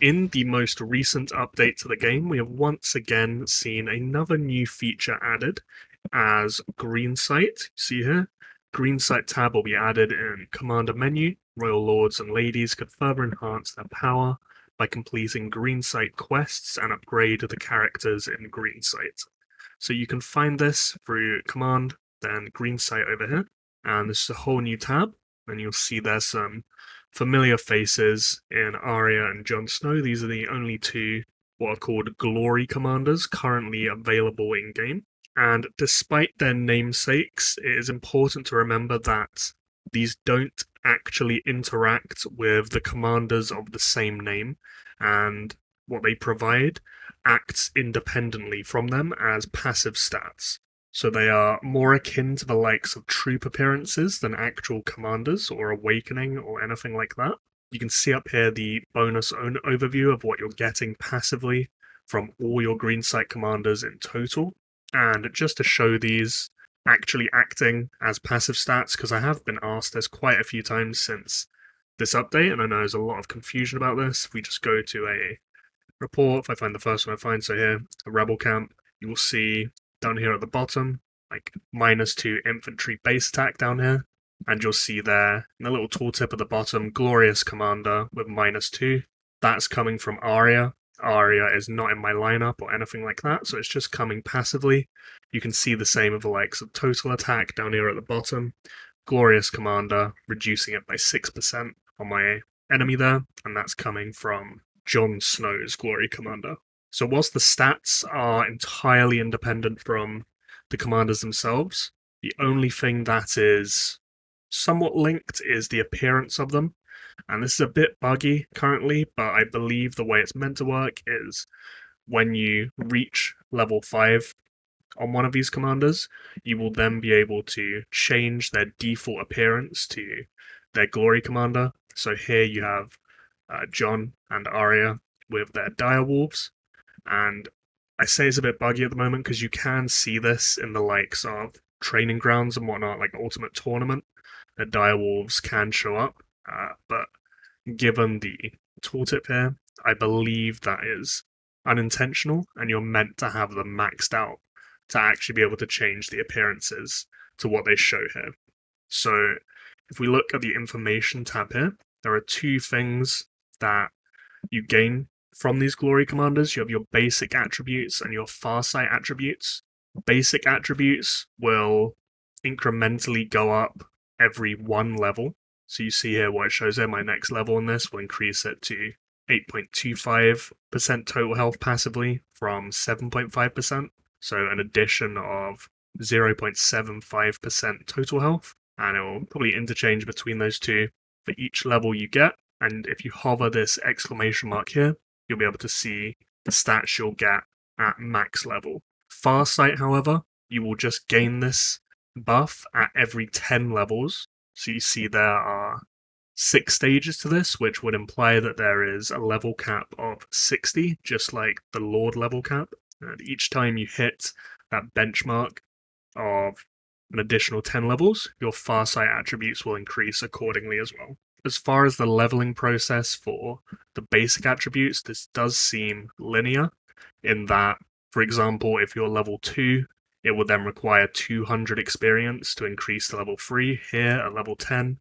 In the most recent update to the game, we have once again seen another new feature added as Greensight. See here? Greensight tab will be added in Commander menu. Royal Lords and Ladies could further enhance their power by completing Greensight quests and upgrade the characters in Greensight. So you can find this through Command, then Greensight over here, and this is a whole new tab, and you'll see there's some familiar faces in Arya and Jon Snow. These are the only two what are called glory commanders currently available in game. And despite their namesakes, it is important to remember that these don't actually interact with the commanders of the same name, and what they provide acts independently from them as passive stats. So they are more akin to the likes of troop appearances than actual commanders or awakening or anything like that. You can see up here the bonus overview of what you're getting passively from all your Greensight commanders in total. And just to show these actually acting as passive stats, because I have been asked this quite a few times since this update, and I know there's a lot of confusion about this. If we just go to a report, if I find the first one I find, so here, a rebel camp, you will see down here at the bottom, like -2 Infantry Base Attack down here, and you'll see there in the little tooltip at the bottom, Glorious Commander with -2. That's coming from Arya. Arya is not in my lineup or anything like that, so it's just coming passively. You can see the same of the likes of Total Attack down here at the bottom. Glorious Commander, reducing it by 6% on my enemy there, and that's coming from Jon Snow's Glory Commander. So whilst the stats are entirely independent from the commanders themselves, the only thing that is somewhat linked is the appearance of them. And this is a bit buggy currently, but I believe the way it's meant to work is when you reach level 5 on one of these commanders, you will then be able to change their default appearance to their Glory Commander. So here you have Jon and Arya with their Direwolves. And I say it's a bit buggy at the moment because you can see this in the likes of training grounds and whatnot, like Ultimate Tournament. The Direwolves can show up, but given the tooltip here, I believe that is unintentional, and you're meant to have them maxed out to actually be able to change the appearances to what they show here. So if we look at the information tab here, there are two things that you gain from these glory commanders. You have your basic attributes and your Farsight attributes. Basic attributes will incrementally go up every one level. So you see here what it shows there, my next level in this will increase it to 8.25% total health passively from 7.5%. So an addition of 0.75% total health, and it will probably interchange between those two for each level you get. And if you hover this exclamation mark here, you'll be able to see the stats you'll get at max level. Farsight, however, you will just gain this buff at every 10 levels. So you see there are 6 stages to this, which would imply that there is a level cap of 60, just like the Lord level cap. And each time you hit that benchmark of an additional 10 levels, your Farsight attributes will increase accordingly as well. As far as the leveling process for the basic attributes, this does seem linear in that, for example, if you're level 2, it would then require 200 experience to increase to level 3. Here at level 10,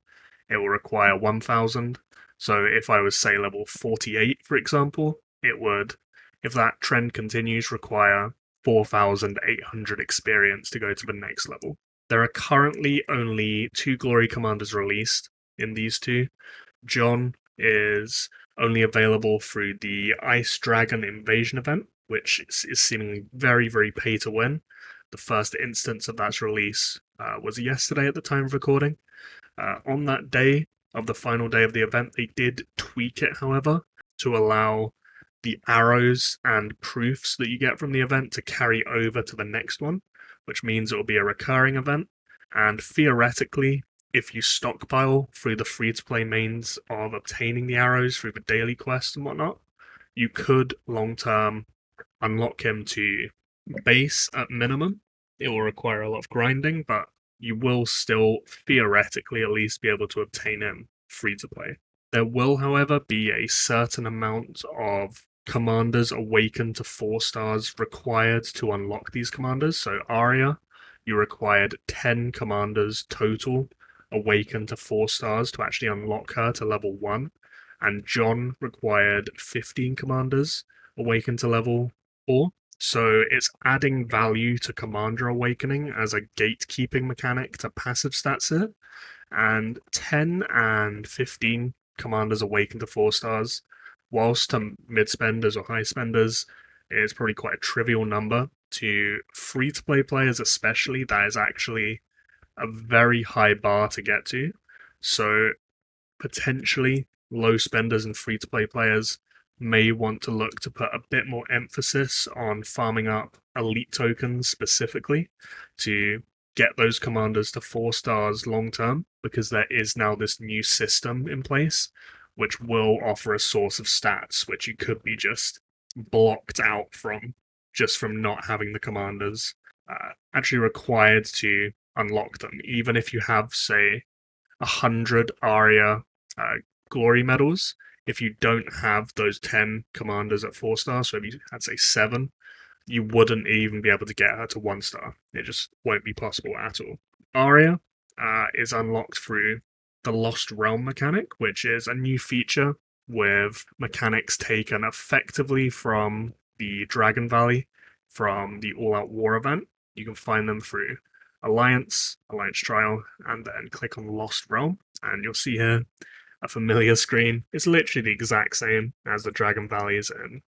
it will require 1000. So if I was, say, level 48, for example, it would, if that trend continues, require 4,800 experience to go to the next level. There are currently only 2 glory commanders released in these two. Jon is only available through the Ice Dragon Invasion event, which is seemingly very, very pay to win. The first instance of that release was yesterday at the time of recording. On that day of the final day of the event, they did tweak it, however, to allow the arrows and proofs that you get from the event to carry over to the next one, which means it will be a recurring event. And theoretically, if you stockpile through the free-to-play means of obtaining the arrows through the daily quests and whatnot, you could long-term unlock him to base at minimum. It will require a lot of grinding, but you will still theoretically at least be able to obtain him free to play. There will, however, be a certain amount of commanders awakened to 4 stars required to unlock these commanders. So Arya, you required 10 commanders total awakened to 4 stars to actually unlock her to level 1. And John required 15 commanders awakened to level 4. So it's adding value to Commander Awakening as a gatekeeping mechanic to passive stats here. And 10 and 15 Commanders Awaken to 4 stars, whilst to mid spenders or high spenders, is probably quite a trivial number. To free to play players, especially, that is actually a very high bar to get to. So potentially, low spenders and free to play players may want to look to put a bit more emphasis on farming up elite tokens specifically to get those commanders to 4 stars long term, because there is now this new system in place which will offer a source of stats which you could be just blocked out from just from not having the commanders actually required to unlock them, even if you have, say, 100 Arya glory medals. If you don't have those 10 commanders at 4 stars, so if you had, say, 7, you wouldn't even be able to get her to 1 star. It just won't be possible at all. Arya is unlocked through the Lost Realm mechanic, which is a new feature with mechanics taken effectively from the Dragon Valley, from the All Out War event. You can find them through Alliance Trial, and then click on Lost Realm, and you'll see here a familiar screen. It's literally the exact same as the Dragon Valleys and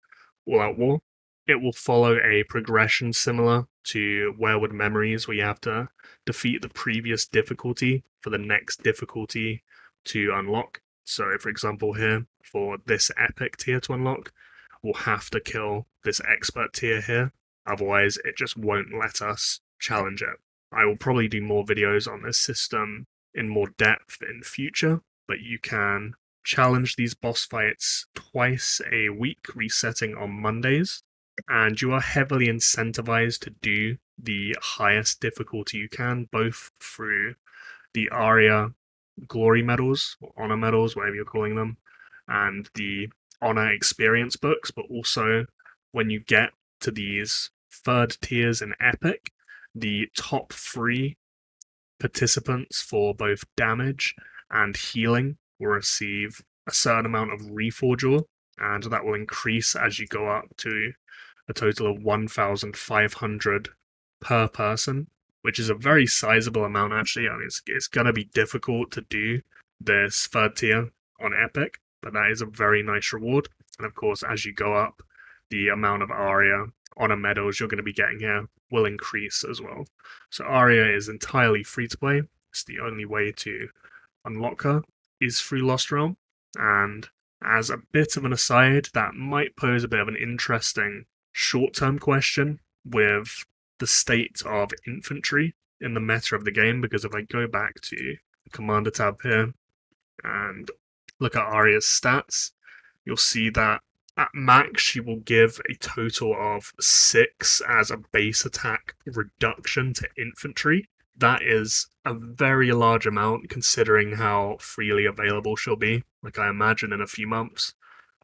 All Out War. It will follow a progression similar to Werewood Memories, where you have to defeat the previous difficulty for the next difficulty to unlock. So, for example, here, for this epic tier to unlock, we'll have to kill this expert tier here. Otherwise, it just won't let us challenge it. I will probably do more videos on this system in more depth in future, but you can challenge these boss fights twice a week, resetting on Mondays, and you are heavily incentivized to do the highest difficulty you can, both through the Arya glory medals, or honor medals, whatever you're calling them, and the honor experience books, but also when you get to these third tiers in Epic, the top 3 participants for both damage and healing will receive a certain amount of Reforge ore, and that will increase as you go up to a total of 1,500 per person, which is a very sizable amount actually. I mean, it's going to be difficult to do this third tier on Epic, but that is a very nice reward. And of course, as you go up, the amount of Arya honor medals you're going to be getting here will increase as well. So Arya is entirely free to play. It's the only way to unlock her is through Lost Realm. And as a bit of an aside, that might pose a bit of an interesting short-term question with the state of infantry in the meta of the game, because if I go back to the Commander tab here and look at Arya's stats, you'll see that at max she will give a total of 6 as a base attack reduction to infantry. That is a very large amount considering how freely available she'll be. Like, I imagine in a few months,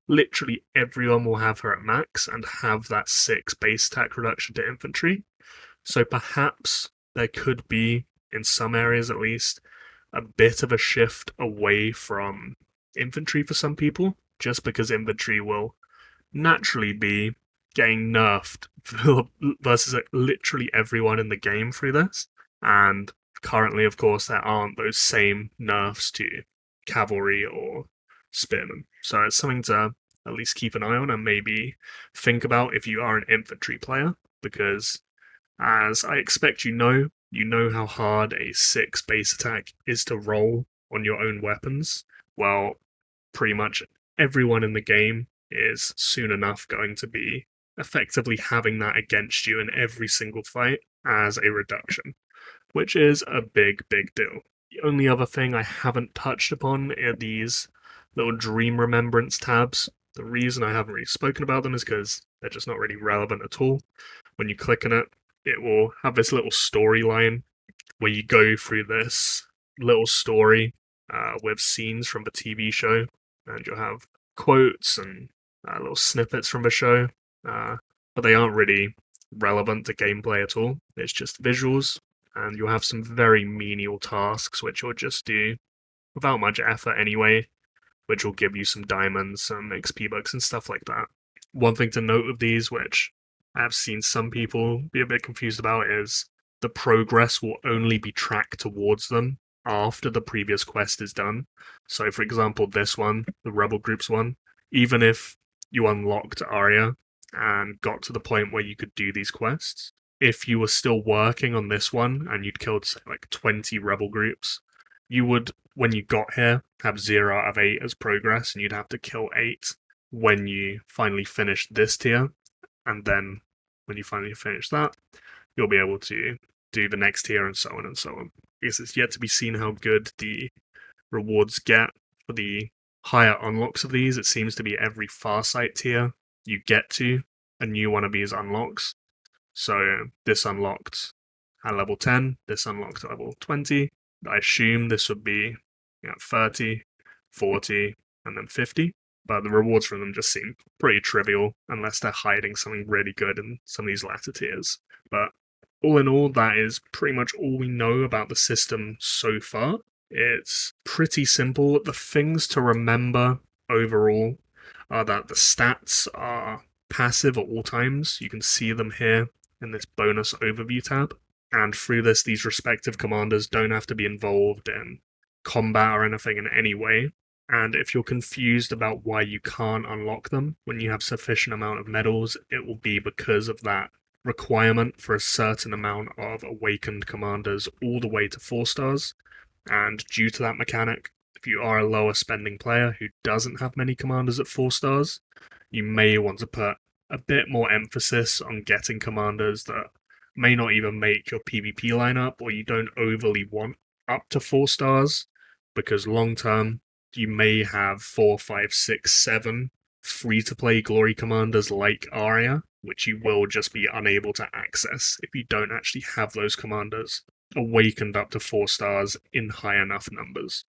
literally everyone will have her at max and have that 6 base attack reduction to infantry. So perhaps there could be, in some areas at least, a bit of a shift away from infantry for some people, just because infantry will naturally be getting nerfed versus literally everyone in the game through this. And currently, of course, there aren't those same nerfs to cavalry or spearmen. So it's something to at least keep an eye on and maybe think about if you are an infantry player, because as I expect you know how hard a 6 base attack is to roll on your own weapons. Well, pretty much everyone in the game is soon enough going to be effectively having that against you in every single fight as a reduction, which is a big, big deal. The only other thing I haven't touched upon are these little Dream Remembrance tabs. The reason I haven't really spoken about them is because They're just not really relevant at all. When you click on it, it will have this little storyline where you go through this little story with scenes from the TV show, and you'll have quotes and little snippets from the show, but they aren't really relevant to gameplay at all. It's just visuals, and you'll have some very menial tasks which you'll just do without much effort anyway, which will give you some diamonds, some XP bucks, and stuff like that. One thing to note with these, which I've seen some people be a bit confused about, is the progress will only be tracked towards them after the previous quest is done. So, for example, this one, the Rebel Groups one, even if you unlocked Arya and got to the point where you could do these quests, if you were still working on this one and you'd killed, say, like 20 Rebel Groups, you would, when you got here, have 0 out of 8 as progress, and you'd have to kill 8 when you finally finish this tier, and then when you finally finish that, you'll be able to do the next tier and so on and so on. I guess it's yet to be seen how good the rewards get for the higher unlocks of these. It seems to be every Farsight tier you get to, a new one of these unlocks. So this unlocked at level 10, this unlocked at level 20. I assume this would be 30, 40, and then 50. But the rewards from them just seem pretty trivial unless they're hiding something really good in some of these latter tiers. But all in all, that is pretty much all we know about the system so far. It's pretty simple. The things to remember overall are that the stats are passive at all times. You can see them here in this bonus overview tab. And through this, these respective commanders don't have to be involved in combat or anything in any way. And if you're confused about why you can't unlock them when you have sufficient amount of medals, it will be because of that requirement for a certain amount of awakened commanders all the way to 4 stars. And due to that mechanic, if you are a lower spending player who doesn't have many commanders at 4 stars, you may want to put a bit more emphasis on getting commanders that may not even make your PvP lineup, or you don't overly want up to 4 stars, because long term, you may have 4, 5, 6, 7 free-to-play glory commanders like Arya, which you will just be unable to access if you don't actually have those commanders awakened up to 4 stars in high enough numbers.